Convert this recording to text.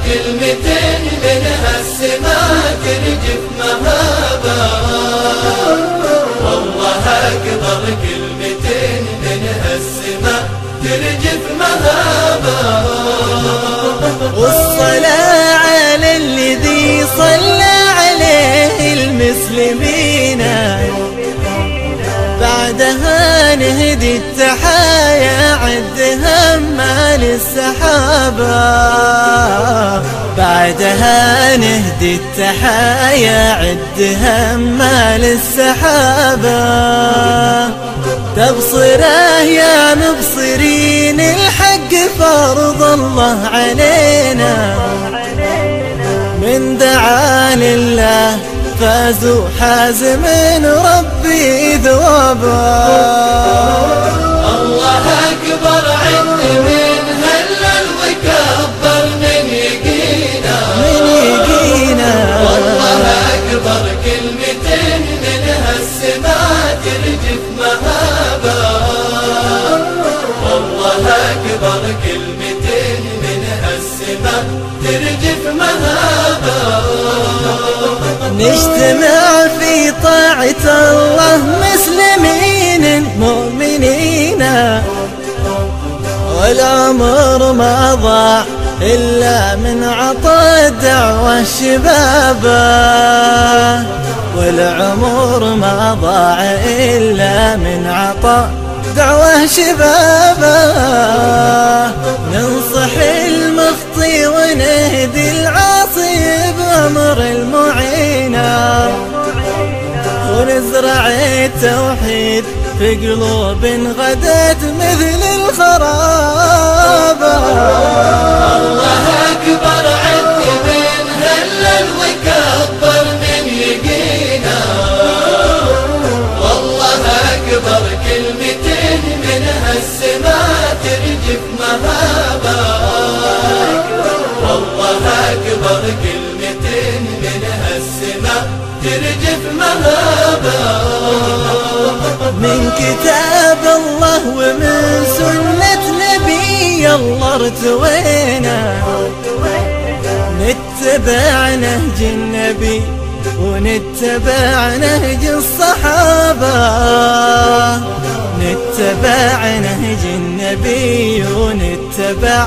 كلمتين منها السماء ترجف مهابا، والله أكبر كلمتين منها السماء ترجف مهابا. والصلاة على الذي صلى عليه المسلمين، بعدها نهدي التحايا عدها مال السحابة، بعدها نهدي التحايا عدها مال السحابة. تبصره يا مبصرين الحق فرض الله علينا، من دعا لله فازوا حازم ربي ذوابا. الله أكبر عند من هلل وكبر من يقينا، والله أكبر كلمتين منها السماء ترجف مهابا، والله أكبر كلمتين منها السماء ترجف مهابا. نجتمع في طاعة الله مسلمين مؤمنين، والعمر ما ضاع إلا من عطاء الدعوة شبابا، والعمر ما ضاع إلا من عطاء دعوة شبابا. ننصح المخطي ونهدي العاصي بأمر المعينة، ونزرع التوحيد في قلوب غدت مثل الخرابة. الله أكبر عد من هلل وكبر من يقينا، والله أكبر كلمتين منها السماء ترجف مهابا، والله أكبر كلمتين منها السماء ترجف مهابا. من كتاب الله ومن سنة نبي الله ارتوينا، نتبع نهج النبي ونتبع نهج الصحابة، نتبع نهج النبي ونتبع